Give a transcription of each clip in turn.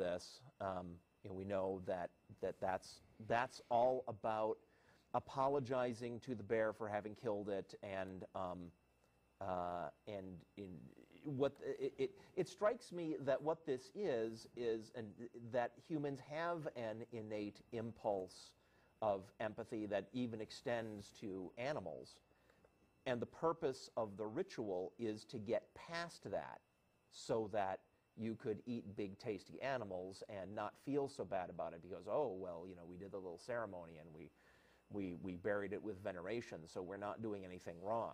this. We know that's all about apologizing to the bear for having killed it, and it strikes me that what this is that humans have an innate impulse of empathy that even extends to animals, and the purpose of the ritual is to get past that, so that you could eat big tasty animals and not feel so bad about it, because, oh well, we did the little ceremony and we buried it with veneration, so we're not doing anything wrong.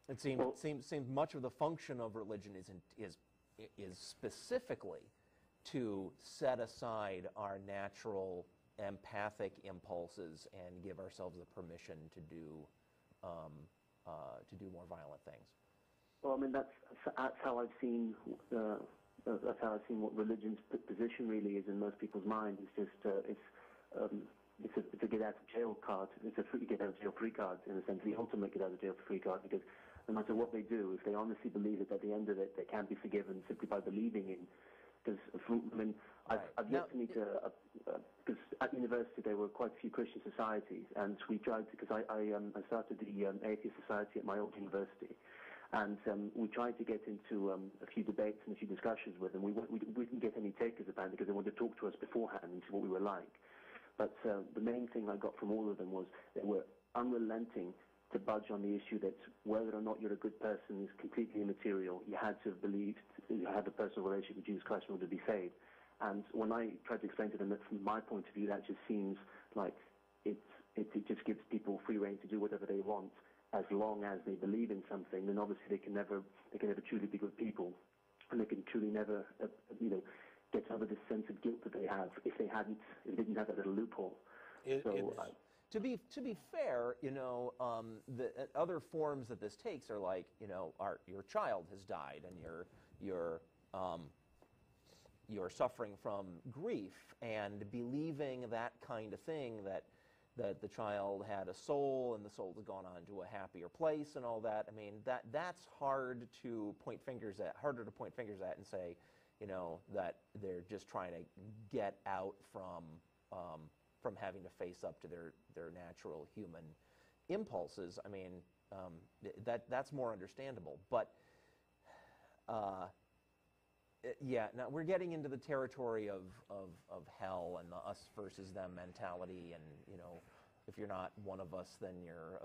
It seems much of the function of religion is specifically to set aside our natural empathic impulses and give ourselves the permission to do more violent things. Well, I mean, that's how I've seen what religion's position really is in most people's minds. It's just it's a get out of jail card. It's a get out of jail free card, in a sense, the ultimate get out of jail free card, because no matter what they do, if they honestly believe that at the end of it they can be forgiven simply by believing in. Because I've yet to meet because at university there were quite a few Christian societies, and we tried to, because I started the Atheist Society at my old university, and we tried to get into a few debates and a few discussions with them. We didn't get any takers apparently, because they wanted to talk to us beforehand and see what we were like. But the main thing I got from all of them was they were unrelenting to budge on the issue that whether or not you're a good person is completely immaterial. You had to believe, you had a personal relationship with Jesus Christ in order to be saved. And when I tried to explain to them that from my point of view, that just seems like it just gives people free rein to do whatever they want, as long as they believe in something. Then obviously they can never truly be good people, and they can truly never get over this sense of guilt that they have if they didn't have that little loophole. To be fair, the other forms that this takes are like, your child has died and you're suffering from grief, and believing that kind of thing, that the child had a soul and the soul has gone on to a happier place and all that. I mean, that's harder to point fingers at and say, that they're just trying to get out from having to face up to their natural human impulses. I mean, that's more understandable. But yeah, now we're getting into the territory of hell and the us versus them mentality, and if you're not one of us, then you're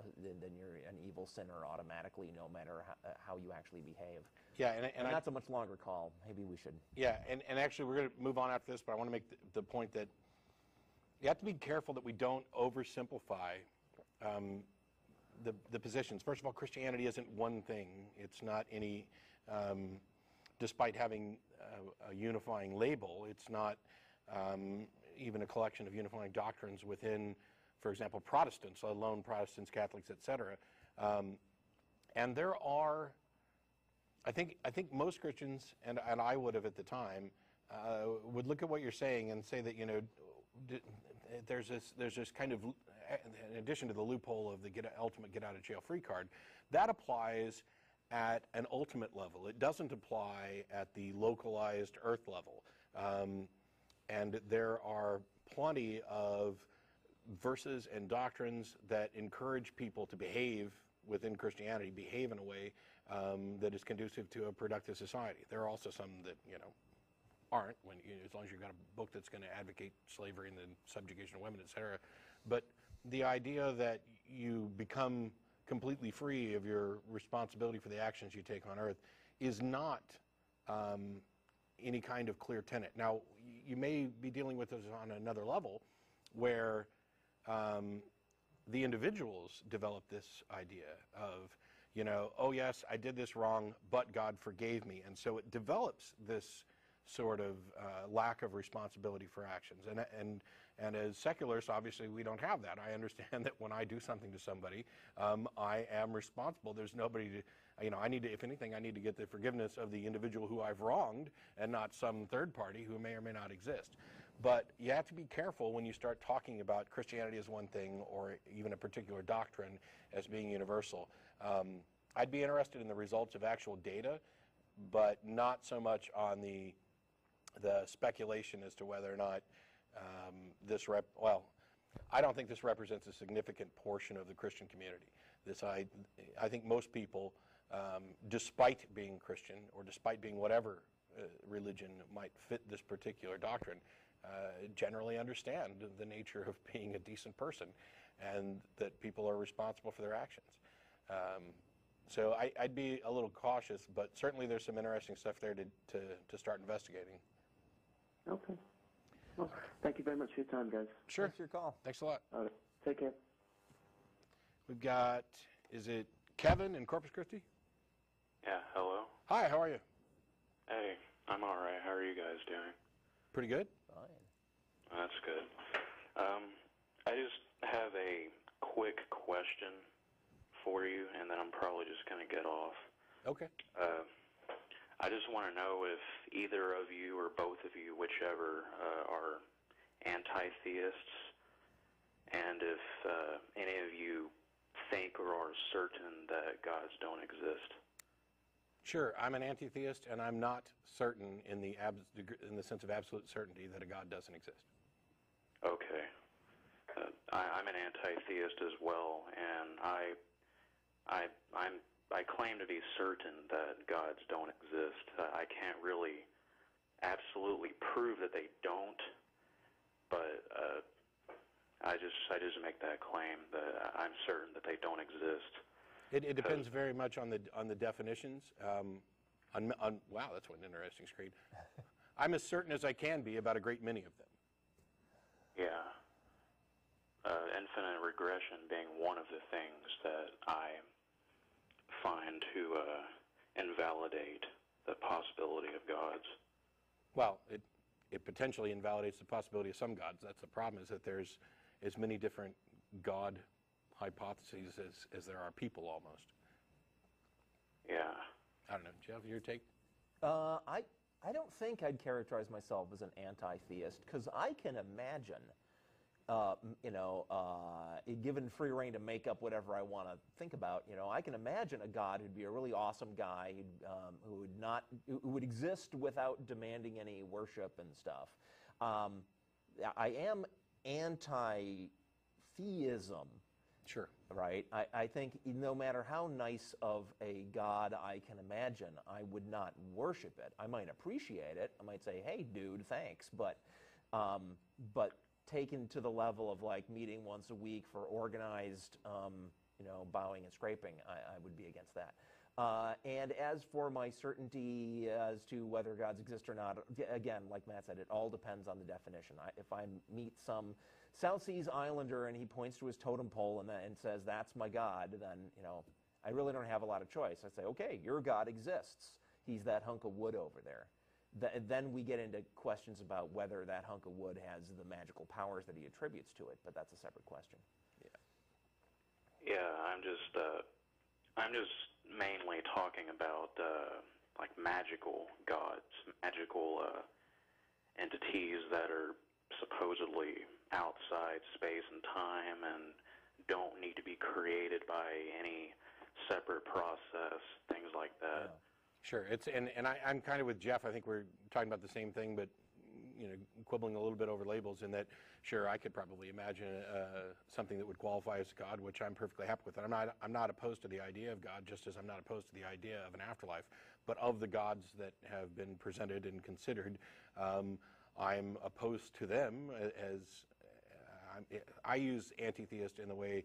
an evil sinner automatically, no matter how you actually behave. Yeah, and that's a much longer call. Maybe we should. Yeah, and actually we're going to move on after this, but I want to make the point that you have to be careful that we don't oversimplify the positions. First of all, Christianity isn't one thing. It's not any, despite having a unifying label, it's not even a collection of unifying doctrines within, for example, Protestants, let alone Protestants, Catholics, etc. And there are, I think most Christians, and I would have at the time, would look at what you're saying and say that, there's this kind of, in addition to the loophole of the ultimate get out of jail free card, that applies at an ultimate level. It doesn't apply at the localized earth level. And there are plenty of verses and doctrines that encourage people to behave within Christianity, behave in a way that is conducive to a productive society. There are also some that, aren't, as long as you've got a book that's going to advocate slavery and the subjugation of women, etc. But the idea that you become completely free of your responsibility for the actions you take on earth is not any kind of clear tenet. Now, you may be dealing with this on another level where the individuals develop this idea of, oh yes, I did this wrong, but God forgave me. And so it develops this sort of lack of responsibility for actions. And as secularists, obviously, we don't have that. I understand that when I do something to somebody, I am responsible. There's nobody to, I need to, if anything, I need to get the forgiveness of the individual who I've wronged and not some third party who may or may not exist. But you have to be careful when you start talking about Christianity as one thing or even a particular doctrine as being universal. I'd be interested in the results of actual data, but not so much on the the speculation as to whether or not well, I don't think this represents a significant portion of the Christian community. I think most people, despite being Christian or despite being whatever religion might fit this particular doctrine, generally understand the nature of being a decent person and that people are responsible for their actions. So I'd be a little cautious, but certainly there's some interesting stuff there to start investigating. Okay. Well, thank you very much for your time, guys. Sure. Thanks for your call. Thanks a lot. All right. Take care. We've got, is it Kevin in Corpus Christi? Yeah, hello. Hi, how are you? Hey, I'm all right. How are you guys doing? Pretty good. Fine. That's good. I just have a quick question for you, and then I'm probably just going to get off. Okay. I just want to know if either of you or both of you, whichever, are anti-theists, and if any of you think or are certain that gods don't exist. Sure, I'm an anti-theist, and I'm not certain in the sense of absolute certainty that a God doesn't exist. Okay. I'm an anti-theist as well, and I claim to be certain that gods don't exist. I can't really absolutely prove that they don't, but I just make that claim that I'm certain that they don't exist. It depends very much on the definitions. Wow, that's one interesting screen. I'm as certain as I can be about a great many of them. Yeah. Infinite regression being one of the things that I find to invalidate the possibility of gods. Well, it potentially invalidates the possibility of some gods. That's the problem, is that there's as many different God hypotheses as there are people almost. Yeah. I don't know. Jeff, your take? I don't think I'd characterize myself as an anti-theist, because I can imagine, given free reign to make up whatever I want to think about, I can imagine a God who'd be a really awesome guy, who would exist without demanding any worship and stuff. I am anti-theism. Sure. Right? I think no matter how nice of a God I can imagine, I would not worship it. I might appreciate it. I might say, hey, dude, thanks. But taken to the level of like meeting once a week for organized, bowing and scraping, I would be against that. And as for my certainty as to whether gods exist or not, again, like Matt said, it all depends on the definition. If I meet some South Seas Islander and he points to his totem pole and says, that's my God, then, I really don't have a lot of choice. I say, okay, your God exists. He's that hunk of wood over there. Then we get into questions about whether that hunk of wood has the magical powers that he attributes to it, but that's a separate question. Yeah, I'm just mainly talking about like magical gods, magical entities that are supposedly outside space and time and don't need to be created by any separate process, things like that. Yeah. Sure. I'm kind of with Jeff. I think we're talking about the same thing, but quibbling a little bit over labels. In that, sure, I could probably imagine something that would qualify as God, which I'm perfectly happy with. And I'm not opposed to the idea of God, just as I'm not opposed to the idea of an afterlife. But of the gods that have been presented and considered, I'm opposed to them as I use anti-theist in the way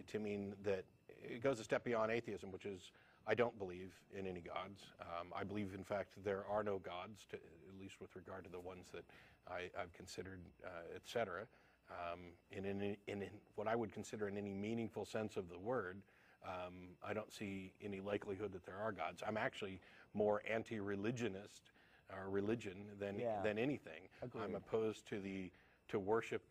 to mean that it goes a step beyond atheism, which is I don't believe in any gods. I believe, in fact, there are no gods, at least with regard to the ones that I've considered, et cetera. In what I would consider in any meaningful sense of the word, I don't see any likelihood that there are gods. I'm actually more anti-religionist or religion than anything. Agreed. I'm opposed to worship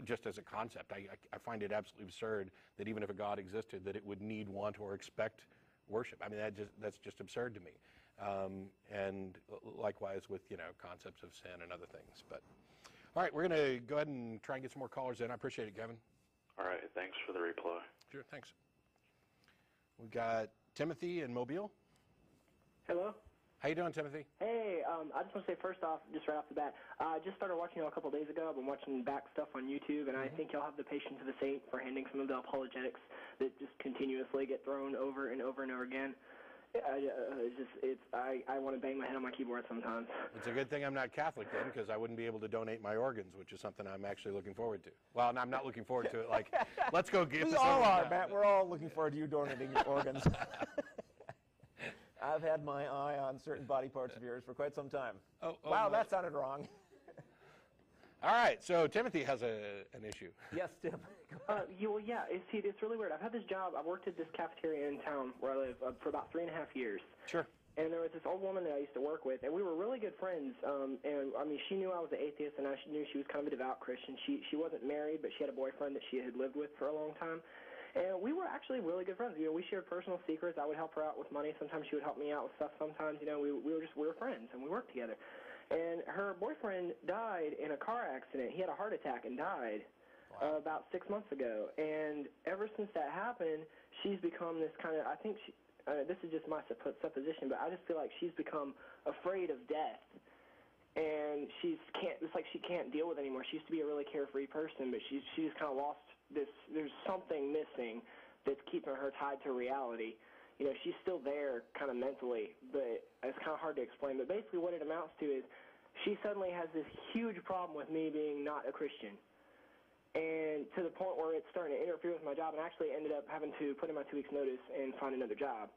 just as a concept. I find it absolutely absurd that even if a God existed, that it would need, want, or expect worship. I mean, that's just absurd to me. And likewise with, concepts of sin and other things. But all right, we're going to go ahead and try and get some more callers in. I appreciate it, Kevin. All right, thanks for the reply. Sure, thanks. We've got Timothy in Mobile. Hello? How you doing, Timothy? Hey, I just want to say first off, just right off the bat, I just started watching y'all a couple days ago. I've been watching back stuff on YouTube, and I think y'all have the patience of a saint for handling some of the apologetics that just continuously get thrown over and over and over again. I want to bang my head on my keyboard sometimes. It's a good thing I'm not Catholic then, because I wouldn't be able to donate my organs, which is something I'm actually looking forward to. Well, I'm not looking forward to it. Like, let's go get this over. We all are, Matt. We're all looking forward to you donating your organs. I've had my eye on certain body parts of yours for quite some time. Wow, that sounded wrong. All right, so Timothy has an issue. Yes, Tim. Yeah. See, it's really weird. I've had this job. I worked at this cafeteria in town where I live for about 3.5 years. Sure. And there was this old woman that I used to work with, and we were really good friends. And I mean, she knew I was an atheist, and I knew she was kind of a devout Christian. She wasn't married, but she had a boyfriend that she had lived with for a long time. And we were actually really good friends. You know, we shared personal secrets. I would help her out with money. Sometimes she would help me out with stuff. Sometimes, you know, we were friends, and we worked together. And her boyfriend died in a car accident. He had a heart attack and died about 6 months ago. And ever since that happened, she's become this kind of, I think this is just my supposition, but I just feel like she's become afraid of death. And it's like she can't deal with it anymore. She used to be a really carefree person, but she just kind of lost this. There's something missing that's keeping her tied to reality. You know, she's still there kind of mentally, but it's kind of hard to explain. But basically what it amounts to is she suddenly has this huge problem with me being not a Christian. And to the point where it's starting to interfere with my job, and I actually ended up having to put in my 2 weeks notice and find another job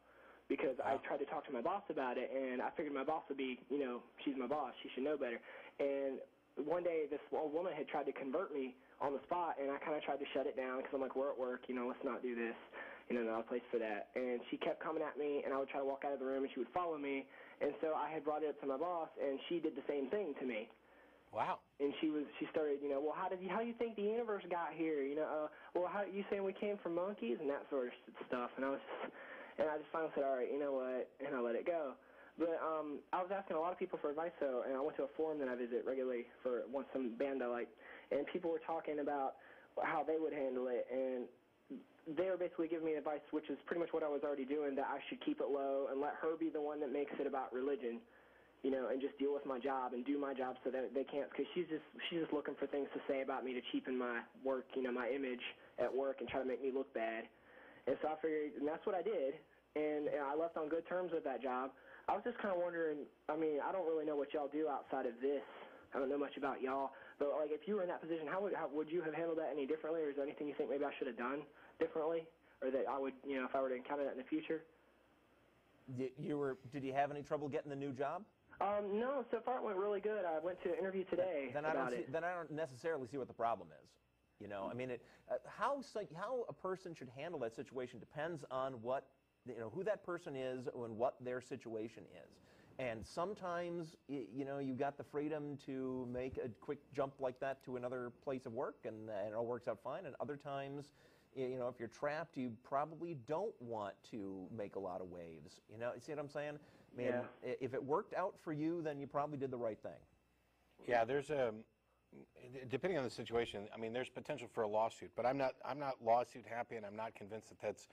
because I tried to talk to my boss about it, and I figured my boss would be, you know, she's my boss, she should know better. And one day this old woman had tried to convert me on the spot, and I kind of tried to shut it down because I'm like, we're at work, you know, let's not do this. You know, no place for that. And she kept coming at me, and I would try to walk out of the room, and she would follow me. And so I had brought it up to my boss, and she did the same thing to me. Wow. And she started, you know, well, how do you think the universe got here? You know, well, how you saying we came from monkeys and that sort of stuff. And I just finally said, all right, you know what, and I let it go. But I was asking a lot of people for advice, though, and I went to a forum that I visit regularly for some band I like, and people were talking about how they would handle it, and they were basically giving me advice, which is pretty much what I was already doing, that I should keep it low and let her be the one that makes it about religion, you know, and just deal with my job and do my job so that they can't, because she's just looking for things to say about me to cheapen my work, you know, my image at work and try to make me look bad. And so I figured, and that's what I did, and I left on good terms with that job. I was just kind of wondering, I mean, I don't really know what y'all do outside of this. I don't know much about y'all, but like if you were in that position, how would you have handled that any differently, or is there anything you think maybe I should have done differently, or that I would, you know, if I were to encounter that in the future? Did you have any trouble getting the new job? No, so far it went really good. I went to an interview today Then I don't necessarily see what the problem is. You know, I mean, how a person should handle that situation depends on what, you know, who that person is and what their situation is. And sometimes, you know, you got the freedom to make a quick jump like that to another place of work, and it all works out fine. And other times, you know, if you're trapped, you probably don't want to make a lot of waves. You know, you see what I'm saying? I mean, if it worked out for you, then you probably did the right thing. Yeah, there's depending on the situation, I mean, there's potential for a lawsuit, but I'm not lawsuit happy, and I'm not convinced that that's,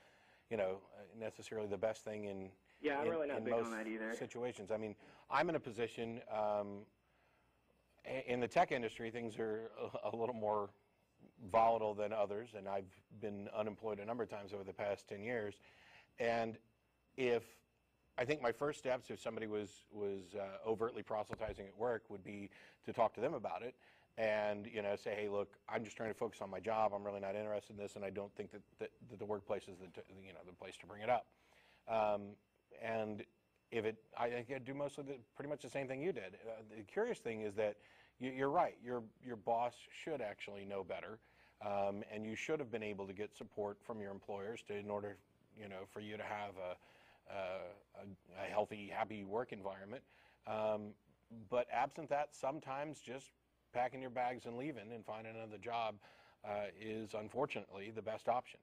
you know, necessarily the best thing in I'm really not big most on that either. situations. I mean, I'm in a position in the tech industry, things are a little more volatile than others, and I've been unemployed a number of times over the past 10 years. And I think my first steps, if somebody was overtly proselytizing at work, would be to talk to them about it and, you know, say, hey, look, I'm just trying to focus on my job. I'm really not interested in this, and I don't think that the workplace is the place to bring it up. And I think I'd do pretty much the same thing you did. The curious thing is that you're right. Your boss should actually know better, and you should have been able to get support from your employers in order, you know, for you to have a healthy, happy work environment. But absent that, sometimes just packing your bags and leaving and finding another job is unfortunately the best option.